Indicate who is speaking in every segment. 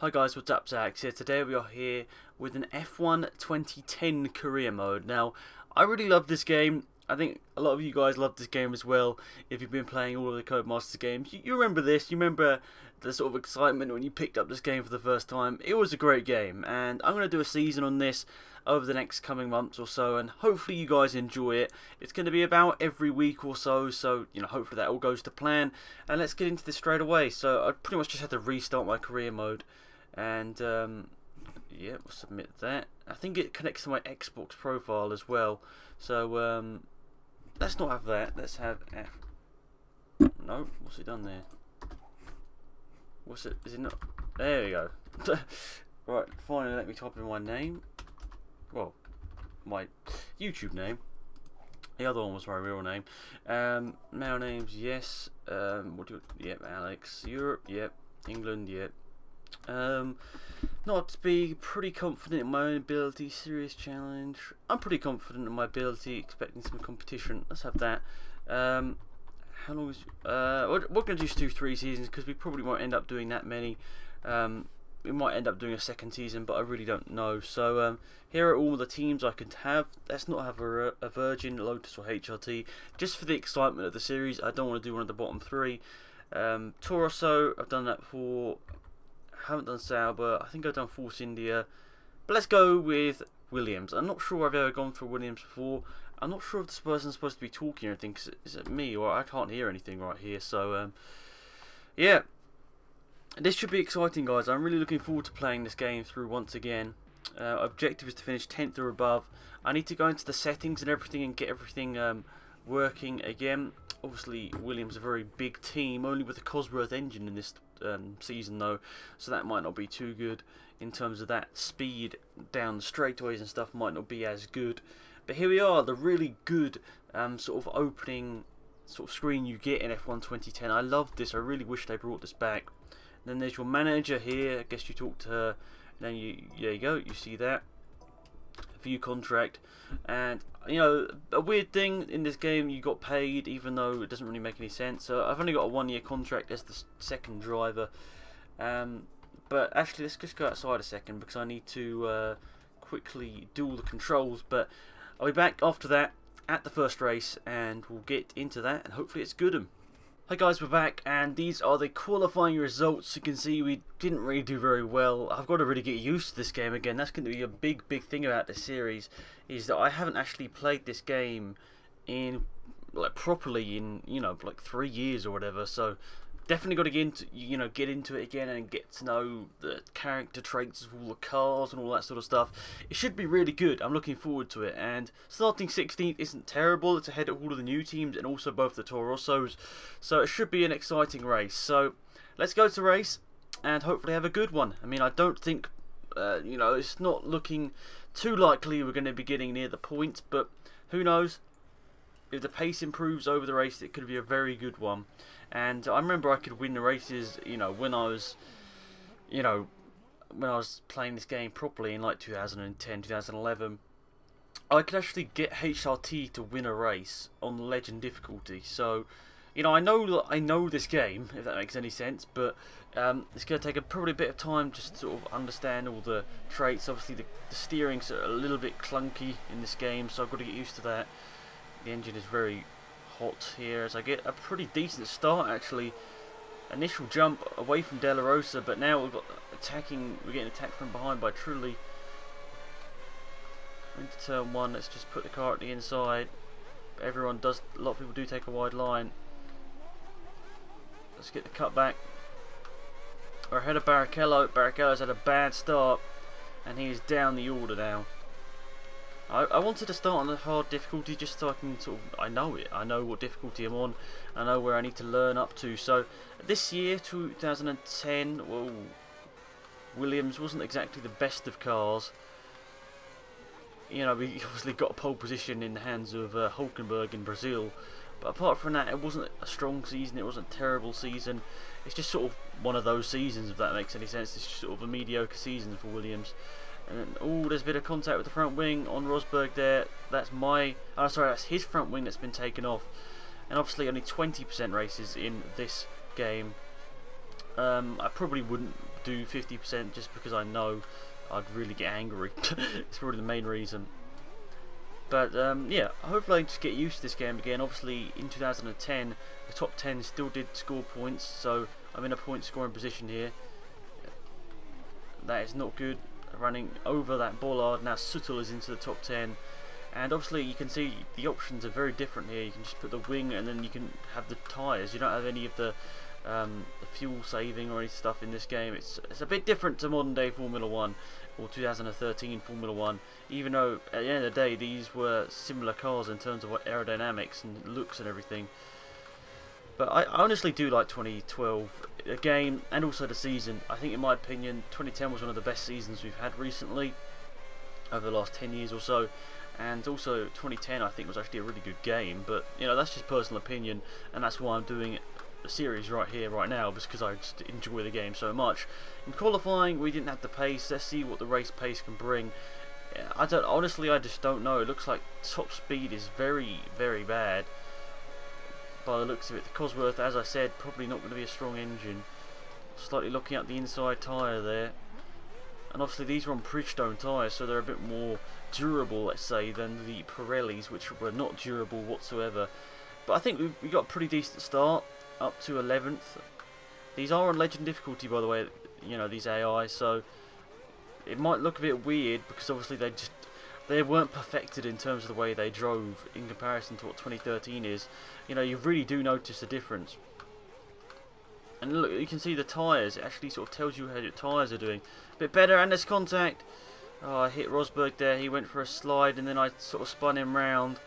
Speaker 1: Hi guys, what's up, Zach here. Today we are here with an F1 2010 career mode. Now, I really love this game. I think a lot of you guys love this game as well. If you've been playing all of the Codemasters games, you remember this. You remember the sort of excitement when you picked up this game for the first time. It was a great game, and I'm going to do a season on this over the next coming months or so, and hopefully you guys enjoy it. It's going to be about every week or so, you know, hopefully that all goes to plan. And let's get into this straight away. So I pretty much just had to restart my career mode, and yeah, we'll submit that. I think it connects to my Xbox profile as well. So let's not have that. Let's have F. No, what's it done there? What's it? Is it not? There we go. Right, finally let me type in my name. Well, my YouTube name. The other one was my real name. Male names, yes. What do you? Yep, Alex. Europe, yep. England, yep. Not to be pretty confident in my own ability. Serious challenge. I'm pretty confident in my ability. Expecting some competition. Let's have that. How long is? We're going to do 3 seasons because we probably won't end up doing that many. We might end up doing a second season, but I really don't know. So here are all the teams I could have. Let's not have a Virgin, Lotus, or HRT. Just for the excitement of the series, I don't want to do one of the bottom 3. Torosso, I've done that before. Haven't done Sauber. I think I've done Force India. But let's go with Williams. I'm not sure I've ever gone for Williams before. I'm not sure if this person's supposed to be talking or anything. Cause is it me, or I can't hear anything right here. So yeah. This should be exciting, guys. I'm really looking forward to playing this game through once again. Objective is to finish 10th or above. I need to go into the settings and everything and get everything working again. Obviously, Williams is a very big team, only with the Cosworth engine in this season though, so that might not be too good in terms of that speed down the straightaways and stuff might not be as good. But here we are, the really good sort of opening sort of screen you get in F1 2010. I love this. I really wish they brought this back. Then there's your manager here. I guess you talk to her. And then there you go. You see that. View contract. And, you know, a weird thing in this game, you got paid even though it doesn't really make any sense. So I've only got a 1-year contract as the second driver. But actually, let's just go outside a second because I need to quickly do all the controls. But I'll be back after that at the first race and we'll get into that and hopefully it's good. Hi guys, we're back and these are the qualifying results. You can see we didn't really do very well. I've got to really get used to this game again. That's going to be a big thing about this series, is that I haven't actually played this game in like properly in, you know, like 3 years or whatever. So definitely got to get into it again and get to know the character traits of all the cars and all that sort of stuff. It should be really good. I'm looking forward to it. And starting 16th isn't terrible. It's ahead of all of the new teams and also both the Torossos. So it should be an exciting race. So let's go to race and hopefully have a good one. I mean, I don't think, you know, it's not looking too likely we're going to be getting near the points, but who knows? If the pace improves over the race, it could be a very good one. And I remember I could win the races, you know, when I was playing this game properly in like 2010, 2011. I could actually get HRT to win a race on legend difficulty. So, you know, I know this game, if that makes any sense, but it's going to take probably a bit of time just to sort of understand all the traits. Obviously, the steering's a little bit clunky in this game, so I've got to get used to that. The engine is very hot here as I get a pretty decent start actually. Initial jump away from De La Rosa, but now we're getting attacked from behind by Trulli. Into turn 1, let's just put the car at the inside. A lot of people do take a wide line. Let's get the cut back. We're ahead of Barrichello. Barrichello's had a bad start and he is down the order now. I wanted to start on the hard difficulty just so I can sort of, I know what difficulty I'm on, I know where I need to learn up to. So this year, 2010, whoa, Williams wasn't exactly the best of cars. You know, we obviously got a pole position in the hands of Hulkenberg in Brazil, but apart from that, it wasn't a strong season, it wasn't a terrible season. It's just sort of one of those seasons, if that makes any sense. It's just sort of a mediocre season for Williams. And then, oh, there's a bit of contact with the front wing on Rosberg there. That's that's his front wing that's been taken off. And obviously only 20% races in this game. I probably wouldn't do 50% just because I know I'd really get angry. It's probably the main reason. But yeah, hopefully I just get used to this game again. Obviously in 2010 the top 10 still did score points, so I'm in a point scoring position here. That is not good. Running over that bollard. Now Suttle is into the top 10, and obviously you can see the options are very different here. You can just put the wing and then you can have the tyres. You don't have any of the fuel saving or any stuff in this game. It's a bit different to modern day Formula 1 or 2013 Formula 1, even though at the end of the day these were similar cars in terms of what aerodynamics and looks and everything. But I honestly do like 2012 the game and also the season. I think in my opinion 2010 was one of the best seasons we've had recently over the last 10 years or so, and also 2010 I think was actually a really good game. But you know, that's just personal opinion, and that's why I'm doing the series right here right now, because I just enjoy the game so much. In qualifying we didn't have the pace. Let's see what the race pace can bring. I just don't know. It looks like top speed is very, very bad by the looks of it. The Cosworth, as I said, probably not going to be a strong engine. Slightly looking at the inside tyre there, and obviously these are on Bridgestone tyres, so they're a bit more durable, let's say, than the Pirellis, which were not durable whatsoever. But I think we got a pretty decent start, up to 11th. These are on legend difficulty, by the way, you know, these AI, so it might look a bit weird because obviously they weren't perfected in terms of the way they drove in comparison to what 2013 is. You know, you really do notice a difference. And look, you can see the tyres. It actually sort of tells you how your tyres are doing. A bit better, and there's contact. Oh, I hit Rosberg there. He went for a slide, and then I sort of spun him round.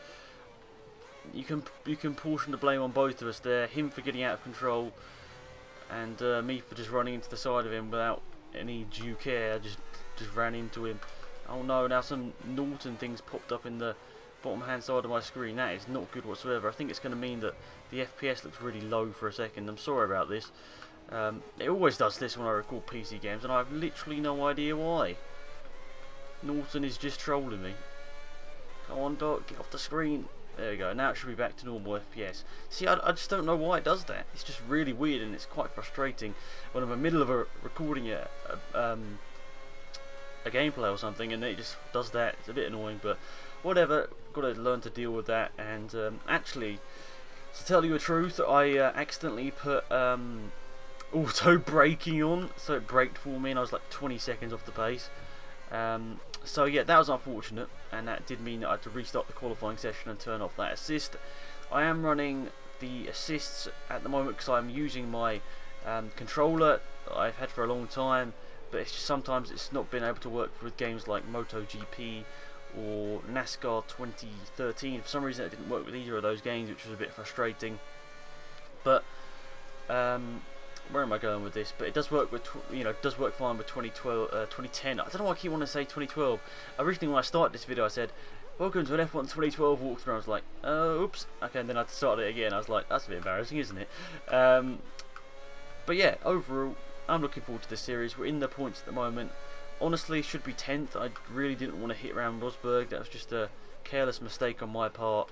Speaker 1: You can portion the blame on both of us there. Him for getting out of control, and me for just running into the side of him without any due care. I just ran into him. Oh no, now some Norton things popped up in the bottom hand side of my screen. That is not good whatsoever. I think it's going to mean that the FPS looks really low for a second. I'm sorry about this. It always does this when I record PC games, and I have literally no idea why. Norton is just trolling me. Come on, Doc, get off the screen. There we go. Now it should be back to normal FPS. See, I just don't know why it does that. It's just really weird, and it's quite frustrating when I'm in the middle of recording a gameplay or something, and it just does that. It's a bit annoying, but whatever. Got to learn to deal with that. And actually, to tell you the truth, I accidentally put auto braking on, so it braked for me, and I was like 20 seconds off the pace. So yeah, that was unfortunate, and that did mean that I had to restart the qualifying session and turn off that assist. I am running the assists at the moment because I'm using my controller that I've had for a long time, but it's just sometimes it's not been able to work with games like MotoGP or NASCAR 2013. For some reason it didn't work with either of those games, which was a bit frustrating. But where am I going with this? But it does work with, you know, it does work fine with 2012, 2010. I don't know why I keep wanting to say 2012. Originally when I started this video I said, welcome to an F1 2012 walkthrough. I was like, oops. Okay, and then I started it again. I was like, that's a bit embarrassing, isn't it? But yeah, overall, I'm looking forward to this series. We're in the points at the moment. Honestly, should be 10th. I really didn't want to hit around Rosberg. That was just a careless mistake on my part.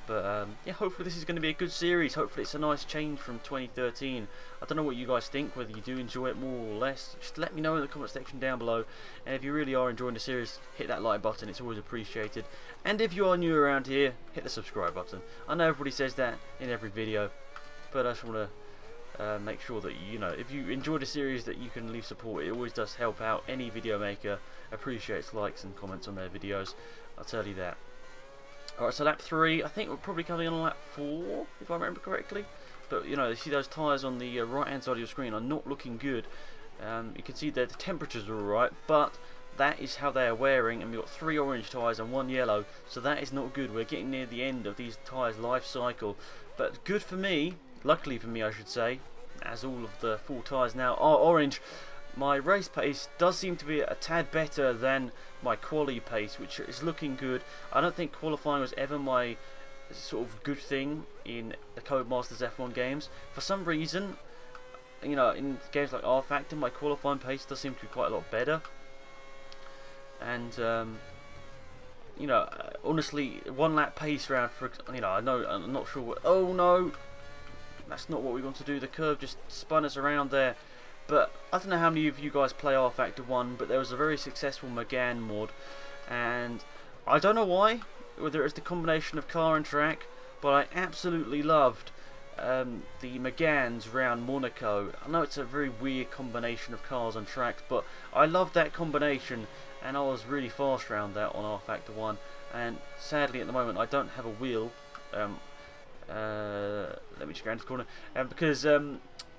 Speaker 1: But yeah, hopefully this is going to be a good series. Hopefully it's a nice change from 2013. I don't know what you guys think, whether you do enjoy it more or less. Just let me know in the comment section down below. And if you really are enjoying the series, hit that like button. It's always appreciated. And if you are new around here, hit the subscribe button. I know everybody says that in every video, but I just want to make sure that, you know, if you enjoy the series, that you can leave support. It always does help out. Any video maker appreciates likes and comments on their videos, I'll tell you that. Alright, so lap 3, I think we're probably coming on lap 4, if I remember correctly. But, you know, you see those tyres on the right hand side of your screen are not looking good. You can see that the temperatures are alright, but that is how they are wearing, and we've got 3 orange tyres and 1 yellow, so that is not good. We're getting near the end of these tyres' life cycle. But good for me, luckily for me I should say, as all of the 4 tyres now are orange. My race pace does seem to be a tad better than my quali pace, which is looking good. I don't think qualifying was ever my sort of good thing in the Codemasters F1 games. For some reason, you know, in games like R Factor, my qualifying pace does seem to be quite a lot better. And you know, honestly, 1 lap pace round for, you know, I know, I'm not sure what, oh no, that's not what we want to do. The curve just spun us around there. But I don't know how many of you guys play R Factor 1, but there was a very successful Megane mod, and I don't know why, whether it's the combination of car and track, but I absolutely loved the Meganes around Monaco. I know it's a very weird combination of cars and tracks, but I loved that combination, and I was really fast around that on R Factor 1. And sadly at the moment I don't have a wheel. Let me just go into the corner, because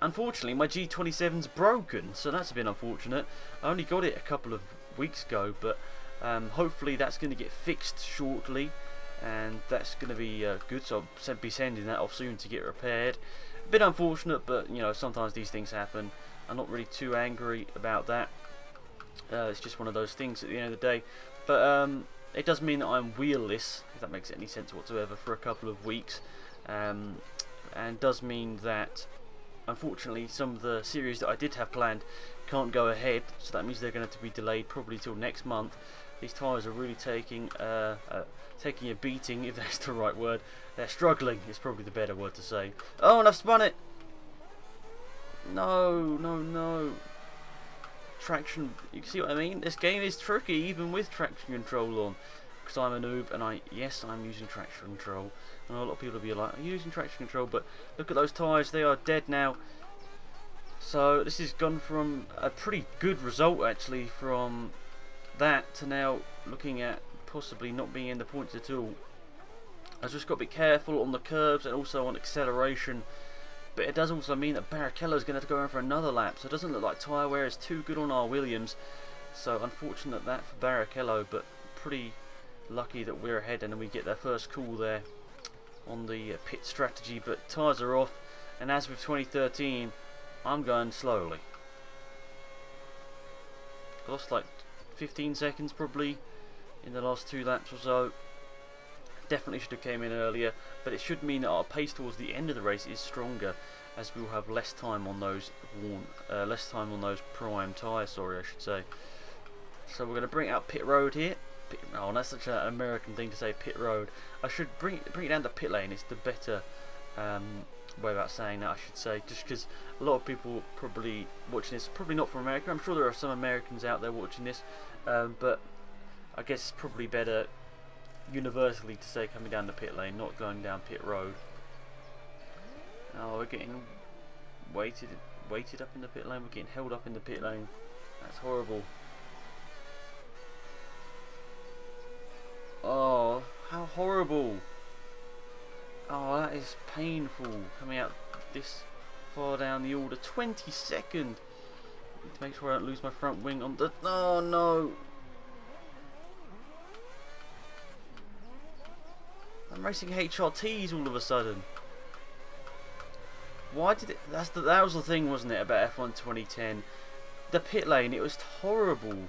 Speaker 1: unfortunately my G27's broken, so that's a bit unfortunate. I only got it a couple of weeks ago, but hopefully that's going to get fixed shortly, and that's going to be good, so I'll be sending that off soon to get repaired. A bit unfortunate, but you know, sometimes these things happen. I'm not really too angry about that. It's just one of those things at the end of the day. But it does mean that I'm wheelless, if that makes any sense whatsoever, for a couple of weeks, and does mean that unfortunately some of the series that I did have planned can't go ahead, so that means they're going to have to be delayed probably till next month. These tyres are really taking a beating, if that's the right word. They're struggling, is probably the better word to say. Oh, and I've spun it! No, no, no. Traction, you can see what I mean? This game is tricky even with traction control on, because I'm a noob, and yes, I'm using traction control. I know a lot of people will be like, are you using traction control? But look at those tyres, they are dead now. So this has gone from a pretty good result actually from that to now looking at possibly not being in the points at all. I've just got to be careful on the curbs and also on acceleration. But it does also mean that Barrichello is going to have to go around for another lap, so it doesn't look like tyre wear is too good on our Williams. So unfortunate that for Barrichello, but pretty lucky that we're ahead and then we get their first call there on the pit strategy. But tyres are off, and as with 2013, I'm going slowly. Lost like 15 seconds probably in the last 2 laps or so. Definitely should have came in earlier, but it should mean that our pace towards the end of the race is stronger, as we will have less time on those prime tyres. Sorry, I should say. So we're going to bring out pit road here. Oh, that's such an American thing to say, pit road. I should bring it down to pit lane. It's the better way about saying that, I should say, just because a lot of people probably watching this, probably not from America. I'm sure there are some Americans out there watching this, but I guess it's probably better universally to say coming down the pit lane, not going down pit road. Oh, we're getting weighted up in the pit lane. We're getting held up in the pit lane. That's horrible. Oh, how horrible. Oh, that is painful, coming out this far down the order. 22nd. Need to make sure I don't lose my front wing on the... Oh no. I'm racing HRTs all of a sudden. Why did it... That was the thing, wasn't it, about F1 2010? The pit lane, it was horrible.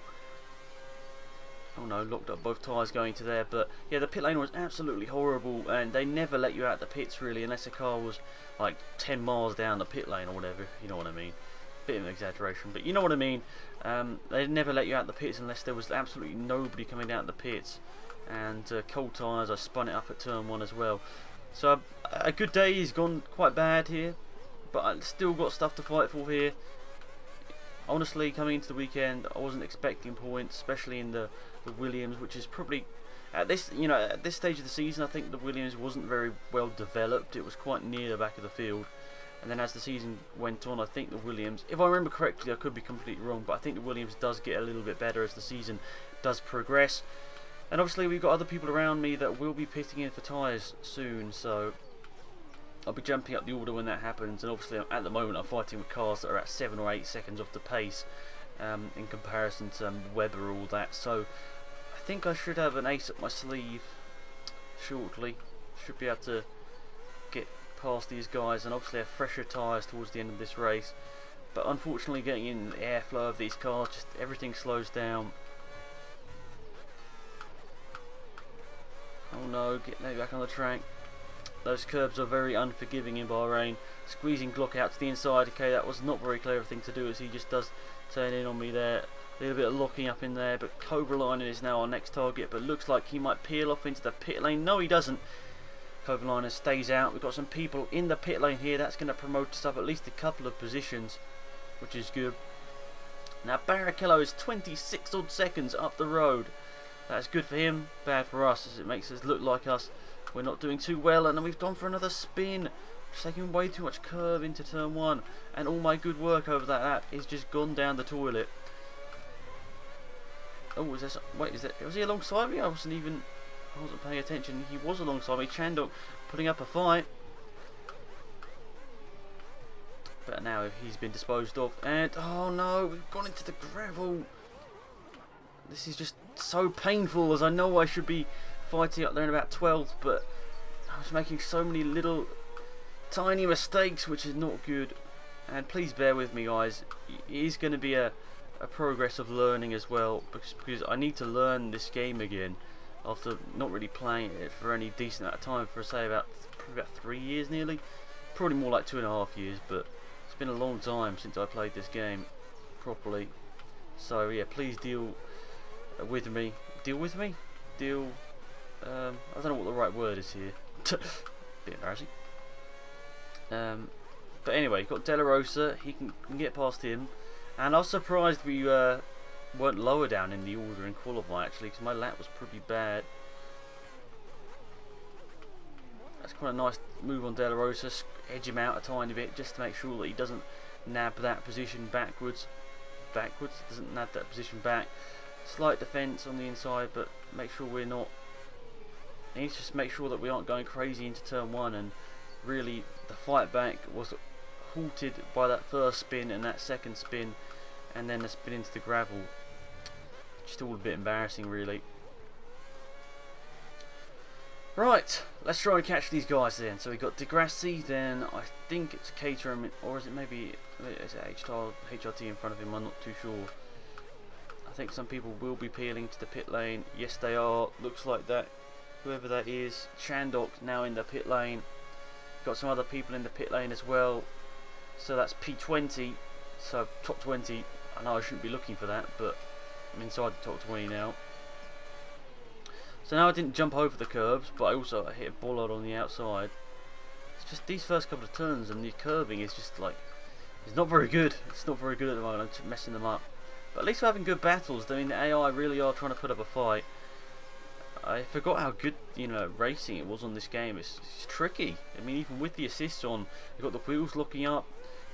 Speaker 1: Oh no, locked up both tyres going to there. But yeah, the pit lane was absolutely horrible, and they never let you out the pits really unless the car was like 10 miles down the pit lane or whatever, you know what I mean. Bit of an exaggeration, but you know what I mean. They never let you out the pits unless there was absolutely nobody coming down the pits. And cold tyres, I spun it up at turn 1 as well. So a good day has gone quite bad here, but I've still got stuff to fight for here. Honestly, coming into the weekend, I wasn't expecting points, especially in the Williams, which is probably at this stage of the season. I think the Williams wasn't very well developed. It was quite near the back of the field, and then as the season went on, I think the Williams, if I remember correctly, I could be completely wrong, but I think the Williams does get a little bit better as the season does progress. And obviously we've got other people around me that will be pitting in for tyres soon, so I'll be jumping up the order when that happens. And obviously at the moment I'm fighting with cars that are at 7 or 8 seconds off the pace in comparison to Webber, all that. So I think I should have an ace up my sleeve shortly. Should be able to get past these guys, and obviously have fresher tyres towards the end of this race. But unfortunately, getting in the airflow of these cars, just everything slows down. Oh no, get me back on the track. Those curbs are very unforgiving in Bahrain. Squeezing Glock out to the inside. Okay, that was not a very clever thing to do, as he just does turn in on me there. A little bit of locking up in there, but Kovalainen is now our next target, but looks like he might peel off into the pit lane. No, he doesn't. Kovalainen stays out. We've got some people in the pit lane here. That's going to promote us up at least a couple of positions. which is good. Now Barrichello is 26 odd seconds up the road. That's good for him, bad for us, as it makes us look like we're not doing too well. And then we've gone for another spin, just taking way too much curve into turn 1, and all my good work over that lap is just gone down the toilet. Oh, was there? Wait, was he alongside me? I wasn't paying attention. He was alongside me. Chandok putting up a fight, but now he's been disposed of. And oh no, we've gone into the gravel. This is just so painful, as I know I should be fighting up there in about 12th, but I was making so many little tiny mistakes, which is not good. And please bear with me, guys. It is going to be a progress of learning as well, because I need to learn this game again after not really playing it for any decent amount of time, for say about 3 years nearly, probably more like 2.5 years, but it's been a long time since I played this game properly. So yeah, please deal with me. I don't know what the right word is here. Bit embarrassing. But anyway, you've got De La Rosa. He can get past him. And I was surprised we weren't lower down in the order in qualifying, actually, because my lap was pretty bad. That's quite a nice move on De La Rosa. Edge him out a tiny bit just to make sure that he doesn't nab that position backwards. Doesn't nab that position back. Slight defence on the inside, but make sure we're not. I need to just make sure that we aren't going crazy into turn 1, and really the fight back was halted by that first spin and that second spin, and then the spin into the gravel. Just all a bit embarrassing, really. Right, let's try and catch these guys then. So we got Degrassi, then I think it's Caterham, or is it maybe HRT in front of him? I'm not too sure. I think some people will be peeling to the pit lane. Yes, they are. Looks like that. Whoever that is, Chandok now in the pit lane. Got some other people in the pit lane as well. So that's P20. So top 20. I know I shouldn't be looking for that, but I'm inside the top 20 now. So now I didn't jump over the curbs, but I also hit a bollard on the outside. It's just these first couple of turns, and the curving is just like, it's not very good. It's not very good at the moment. I'm just messing them up. But at least we're having good battles. I mean, the AI really are trying to put up a fight. I forgot how good, racing it was on this game. It's tricky. I mean, even with the assists on, you've got the wheels locking up,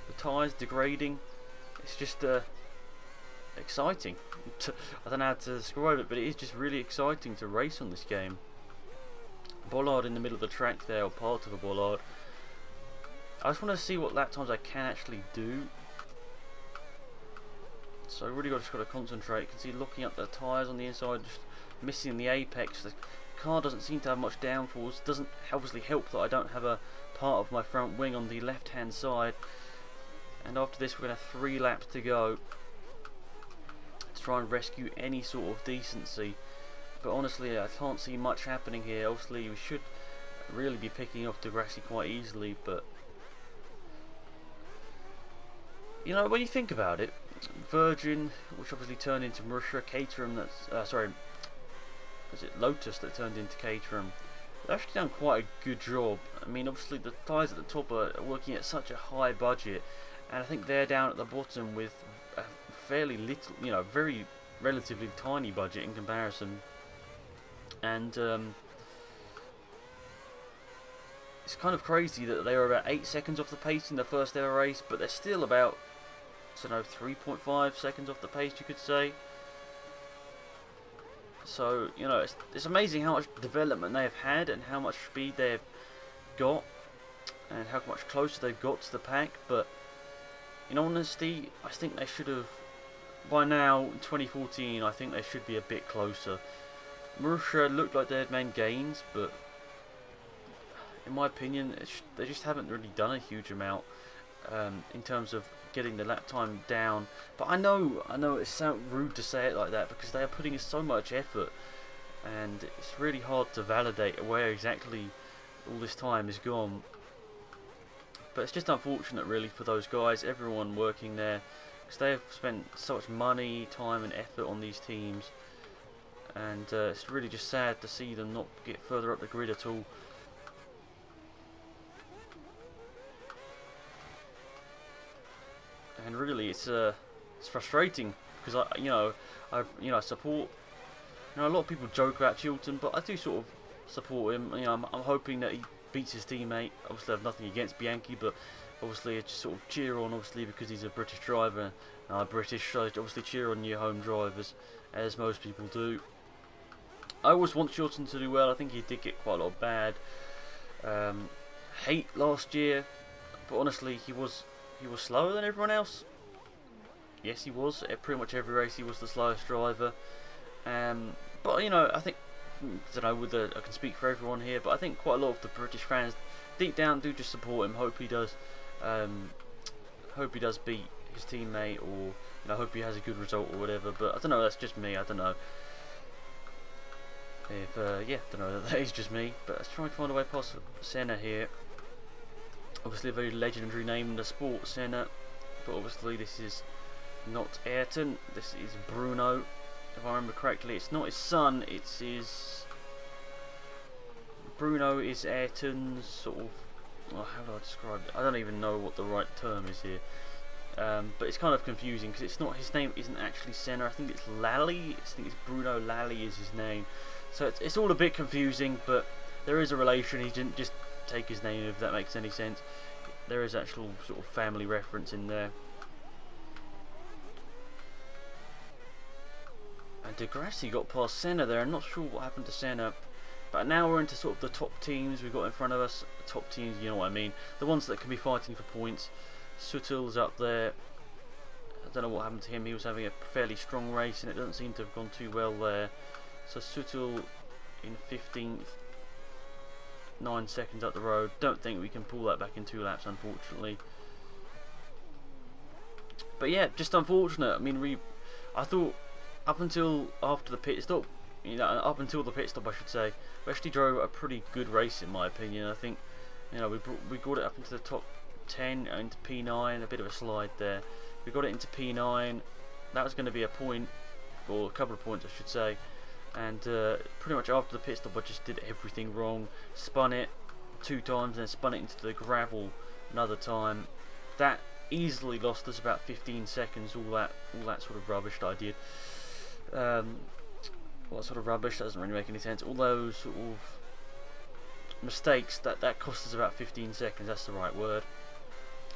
Speaker 1: the tyres degrading. It's just exciting. I don't know how to describe it, but it is just really exciting to race on this game. Bollard in the middle of the track there, or part of a bollard. I just want to see what lap times I can actually do. So I really just got to concentrate. You can see locking up the tyres on the inside, just missing the apex. The car doesn't seem to have much downforce. Doesn't obviously help that I don't have a part of my front wing on the left hand side. And after this we're going to have 3 laps to go to try and rescue any sort of decency. But honestly, I can't see much happening here. Obviously we should really be picking off Degrassi quite easily, but when you think about it, Virgin, which obviously turned into Marussia, Caterham, that's was it Lotus that turned into Caterham? They've actually done quite a good job. I mean, obviously the guys at the top are working at such a high budget, and I think they're down at the bottom with a fairly little, very relatively tiny budget in comparison. And it's kind of crazy that they were about 8 seconds off the pace in the first ever race, but they're still about, I don't know, 3.5 seconds off the pace, you could say. So, it's amazing how much development they have had and how much speed they have got and how much closer they've got to the pack. But in honesty, I think they should have, by now, in 2014, I think they should be a bit closer. Marussia looked like they had made gains, but in my opinion, they just haven't really done a huge amount in terms of getting the lap time down. But I know it sounds rude to say it like that, because they are putting in so much effort, and it's really hard to validate where exactly all this time is gone. But it's just unfortunate, really, for those guys, everyone working there, because they have spent so much money, time and effort on these teams, and it's really just sad to see them not get further up the grid at all. and really it's frustrating because I support. A lot of people joke about Chilton, but I do sort of support him. I'm hoping that he beats his teammate. Obviously, I have nothing against Bianchi, but obviously, I just sort of cheer on, obviously, because he's a British driver. And I'm British, so I obviously cheer on your home drivers, as most people do. I always want Chilton to do well. I think he did get quite a lot of bad hate last year, but honestly, he was slower than everyone else. Yes, he was. At pretty much every race, he was the slowest driver. But I think I don't know I can speak for everyone here, but I think quite a lot of the British fans deep down do just support him. Hope he does beat his teammate, or hope he has a good result or whatever. But I don't know. That's just me. I don't know. If don't know. That is just me. But let's try and find a way past Senna here. Obviously, a very legendary name in the sport, Senna. But obviously, this is not Ayrton. This is Bruno. If I remember correctly, it's not his son, it's his... Bruno is Ayrton's sort of... how do I describe it? I don't even know what the right term is here. But it's kind of confusing because it's not, his name isn't actually Senna. I think it's Lally. I think it's Bruno Lally is his name. So it's all a bit confusing, but there is a relation. He didn't just take his name, if that makes any sense. There is actual sort of family reference in there. And De Grassi got past Senna there. I'm not sure what happened to Senna. But now we're into sort of the top teams we've got in front of us. Top teams, you know what I mean. The ones that can be fighting for points. Suttil's up there. I don't know what happened to him. He was having a fairly strong race and it doesn't seem to have gone too well there. So Suttil in 15th. 9 seconds up the road. Don't think we can pull that back in 2 laps, unfortunately. But yeah, just unfortunate. I mean, I thought up until after the pit stop, up until the pit stop, I should say, we actually drove a pretty good race in my opinion. I think, we got it up into the top 10, into P9, a bit of a slide there. We got it into P9. That was going to be a point, or a couple of points, I should say. And pretty much after the pit stop, I just did everything wrong. Spun it 2 times, and then spun it into the gravel another time. That easily lost us about 15 seconds. All that sort of rubbish that I did. What sort of rubbish? That doesn't really make any sense. All those sort of mistakes that cost us about 15 seconds. That's the right word.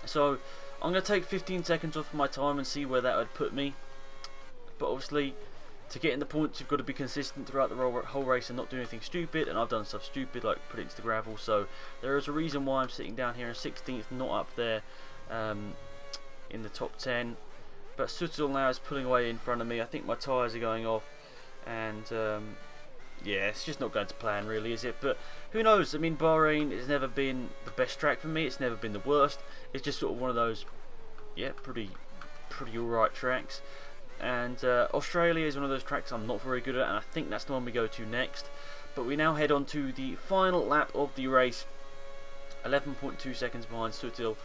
Speaker 1: So I'm going to take 15 seconds off of my time and see where that would put me. But obviously, to get in the points, you've got to be consistent throughout the whole race and not do anything stupid. And I've done stuff stupid, like put it into the gravel. So there is a reason why I'm sitting down here in 16th, not up there in the top 10. But Suttil now is pulling away in front of me. I think my tyres are going off, and yeah, it's just not going to plan, really, is it? But who knows? I mean, Bahrain has never been the best track for me. It's never been the worst. It's just sort of one of those, yeah, pretty alright tracks. And Australia is one of those tracks I'm not very good at, and I think that's the one we go to next. But we now head on to the final lap of the race. 11.2 seconds behind Suttil.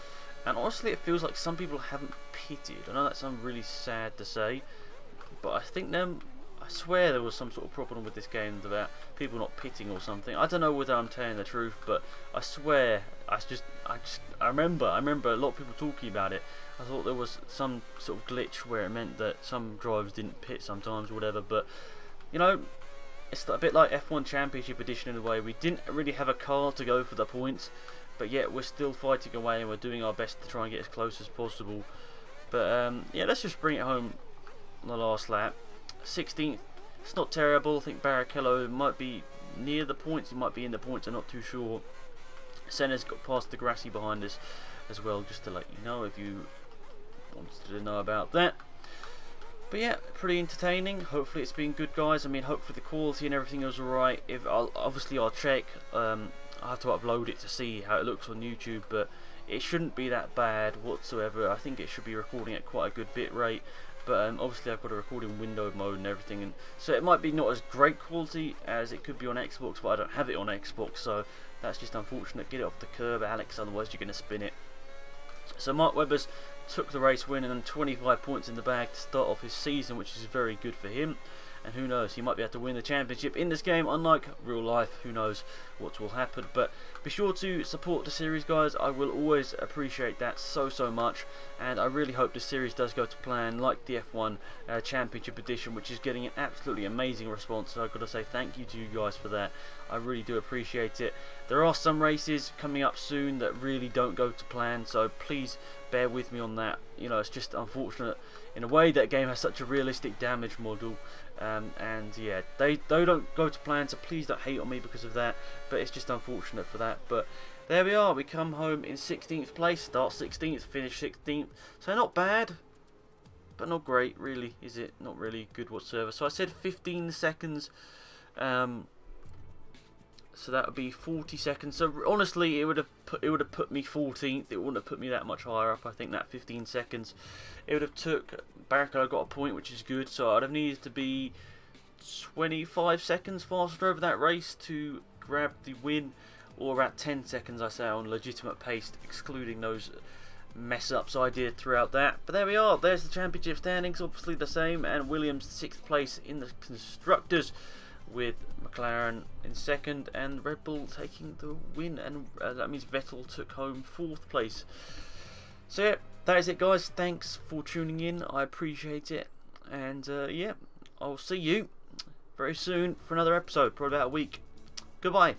Speaker 1: And honestly, it feels like some people haven't pitted. I know that sounds really sad to say, but I think I swear there was some sort of problem with this game about people not pitting or something. I don't know whether I'm telling the truth, but I swear, I remember a lot of people talking about it. I thought there was some sort of glitch where it meant that some drivers didn't pit sometimes or whatever, but it's a bit like F1 Championship Edition in a way. We didn't really have a car to go for the points, but yet we're still fighting away and we're doing our best to try and get as close as possible. But yeah, let's just bring it home on the last lap. 16th, it's not terrible. I think Barrichello might be near the points, he might be in the points, I'm not too sure. Senna's got past De Grassi behind us as well, just to let you know if you wanted to know about that. But yeah, pretty entertaining. Hopefully it's been good, guys. I mean, hopefully the quality and everything is alright. Obviously I'll check. I have to upload it to see how it looks on YouTube, but it shouldn't be that bad whatsoever. I think it should be recording at quite a good bit rate, but obviously I've got a recording window mode and everything, and so it might be not as great quality as it could be on Xbox, but I don't have it on Xbox, so that's just unfortunate. Get it off the curb, Alex, otherwise you're going to spin it. So Mark Webber's took the race win and then 25 points in the bag to start off his season, which is very good for him. and who knows, he might be able to win the championship in this game. Unlike real life, who knows what will happen. But be sure to support the series, guys. I will always appreciate that so much, and I really hope the series does go to plan, like the F1 Championship Edition, which is getting an absolutely amazing response. So I've got to say thank you to you guys for that. I really do appreciate it. There are some races coming up soon that really don't go to plan, so please bear with me on that. You know, it's just unfortunate in a way that game has such a realistic damage model, and yeah, they don't go to plan, so please don't hate on me because of that, but it's just unfortunate for that. But there we are, we come home in 16th place, start 16th, finish 16th, so not bad, but not great really, is it? Not really good whatsoever. So I said 15 seconds, so that would be 40 seconds. So honestly, it would have put me 14th. It wouldn't have put me that much higher up. I think that 15 seconds, it would have took Barrichello got a point, which is good. So I'd have needed to be 25 seconds faster over that race to grab the win, or about 10 seconds, I say, on legitimate pace, excluding those mess ups I did throughout that. But there we are. There's the championship standings, obviously the same, and Williams 6th place in the constructors, with McLaren in 2nd and Red Bull taking the win, and that means Vettel took home 4th place. So yeah, that is it, guys. Thanks for tuning in, I appreciate it, and yeah, I'll see you very soon for another episode, probably about a week. Goodbye.